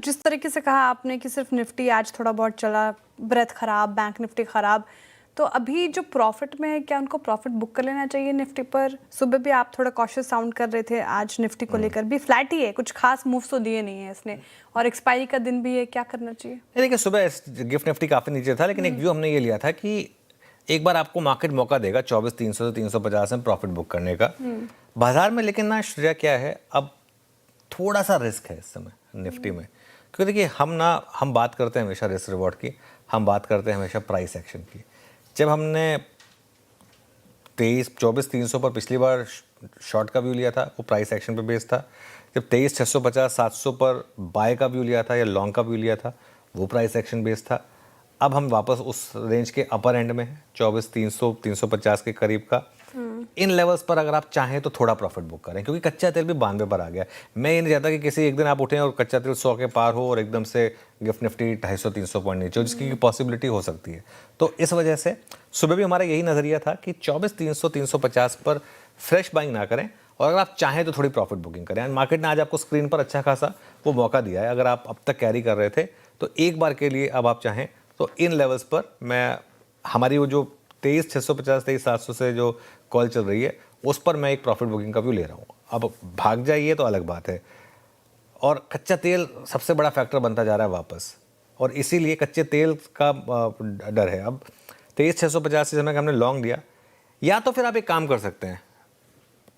जिस तरीके से कहा आपने कि सिर्फ निफ्टी आज थोड़ा बहुत चला, ब्रेथ खराब, बैंक निफ्टी खराब, तो अभी जो प्रॉफिट में है क्या उनको प्रॉफिट बुक कर लेना चाहिए निफ्टी पर? सुबह भी आप थोड़ा कॉशियस साउंड कर रहे थे, आज निफ्टी को लेकर भी फ्लैट ही है, कुछ खास मूव्स तो दिए नहीं है इसने, और एक्सपायरी का दिन भी है, क्या करना चाहिए? देखिए सुबह गिफ्ट निफ्टी काफी नीचे था, लेकिन एक व्यू हमने ये लिया था कि एक बार आपको मार्केट मौका देगा 24,300 से 350 में प्रॉफिट बुक करने का बाजार में। लेकिन ना श्रेया क्या है, अब थोड़ा सा रिस्क है इस समय निफ्टी में, क्योंकि देखिए हम बात करते हैं हमेशा रिस्क रिवॉर्ड की, हम बात करते हैं हमेशा प्राइस एक्शन की। जब हमने 24,300 पर पिछली बार शॉर्ट का व्यू लिया था, वो प्राइस एक्शन पे बेस्ड था। जब 23,650 700 पर बाय का व्यू लिया था या लॉन्ग का व्यू लिया था, वो प्राइस एक्शन बेस्ड था। अब हम वापस उस रेंज के अपर एंड में हैं, 24,300 350 के करीब का। इन लेवल्स पर अगर आप चाहें तो थोड़ा प्रॉफिट बुक करें, क्योंकि कच्चा तेल भी 92 पर आ गया। मैं ये नहीं चाहता कि किसी एक दिन आप उठें और कच्चा तेल 100 के पार हो और एकदम से गिफ्ट निफ्टी 250-300 पॉइंट नीचे हो, जिसकी पॉसिबिलिटी हो सकती है। तो इस वजह से सुबह भी हमारा यही नज़रिया था कि 24,300 350 पर फ्रेश बाइंग ना करें, और अगर आप चाहें तो थोड़ी प्रॉफिट बुकिंग करें। मार्केट ने आज आपको स्क्रीन पर अच्छा खासा वो मौका दिया है। अगर आप अब तक कैरी कर रहे थे तो एक बार के लिए अब आप चाहें तो इन लेवल्स पर हमारी वो जो 23,650 23,700 से जो कॉल चल रही है, उस पर मैं एक प्रॉफिट बुकिंग का व्यू ले रहा हूँ। अब भाग जाइए तो अलग बात है। और कच्चा तेल सबसे बड़ा फैक्टर बनता जा रहा है वापस, और इसीलिए कच्चे तेल का डर है। अब 23,650 से समय का हमने लॉन्ग लिया, या तो फिर आप एक काम कर सकते हैं,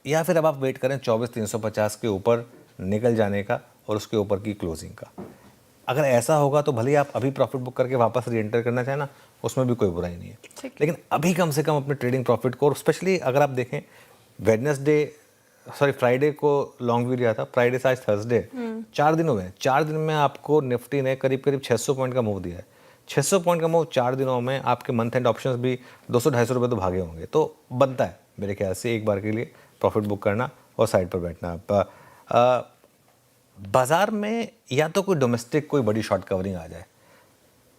या फिर अब आप वेट करें 24,350 के ऊपर निकल जाने का और उसके ऊपर की क्लोजिंग का। अगर ऐसा होगा तो भले आप अभी प्रॉफिट बुक करके वापस री एंटर करना चाहें ना, उसमें भी कोई बुराई नहीं है। लेकिन अभी कम से कम अपने ट्रेडिंग प्रॉफिट को, और स्पेशली अगर आप देखें फ्राइडे को लॉन्ग व्यू लिया था, फ्राइडे से आज थर्सडे 4 दिन हुए हैं। 4 दिन में आपको निफ्टी ने करीब करीब 600 पॉइंट का मूव दिया है। 600 पॉइंट का मूव 4 दिनों में, आपके मंथ एंड ऑप्शंस भी 200-250 रुपये तो भागे होंगे। तो बनता है मेरे ख्याल से एक बार के लिए प्रॉफिट बुक करना और साइड पर बैठना। बाजार में या तो कोई डोमेस्टिक कोई बड़ी शॉर्ट कवरिंग आ जाए,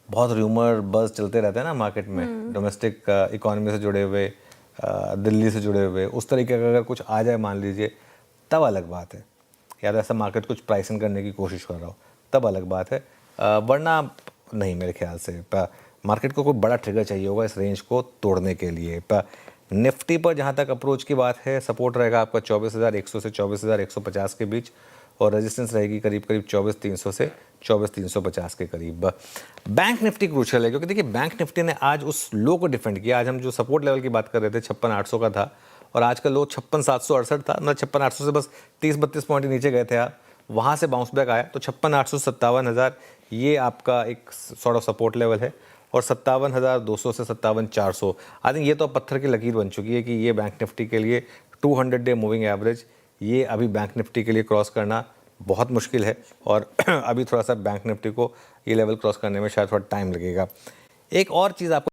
बहुत र्यूमर बज़ चलते रहते हैं ना मार्केट में, डोमेस्टिक इकोनॉमी से जुड़े हुए, दिल्ली से जुड़े हुए, उस तरीके का अगर कुछ आ जाए मान लीजिए, तब अलग बात है। या तो ऐसा मार्केट कुछ प्राइसिंग करने की कोशिश कर रहा हो, तब अलग बात है। वरना नहीं, मेरे ख्याल से मार्केट को कोई बड़ा ट्रिगर चाहिए होगा इस रेंज को तोड़ने के लिए। निफ्टी पर जहाँ तक अप्रोच की बात है, सपोर्ट रहेगा आपका 24,100 से 24,150 के बीच, और रेजिस्टेंस रहेगी करीब करीब 24,300 से 24,350 के करीब। बैंक निफ्टी क्रूशियल है, क्योंकि देखिए बैंक निफ्टी ने आज उस लो को डिफेंड किया। आज हम जो सपोर्ट लेवल की बात कर रहे थे 56,800 का था, और आज का लो 56,768 था। मतलब 56,800 से बस 30-32 पॉइंट नीचे गए थे आप, वहाँ से बाउंस बैक आया। तो 56,800 से 57,000 ये आपका एक सॉर्ट ऑफ सपोर्ट लेवल है, और 57,200 से 57,400 आई थिंक ये तो पत्थर की लकीर बन चुकी है कि ये बैंक निफ्टी के लिए 200 डे मूविंग एवरेज, ये अभी बैंक निफ्टी के लिए क्रॉस करना बहुत मुश्किल है। और अभी थोड़ा सा बैंक निफ्टी को ये लेवल क्रॉस करने में शायद थोड़ा टाइम लगेगा। एक और चीज़ आपको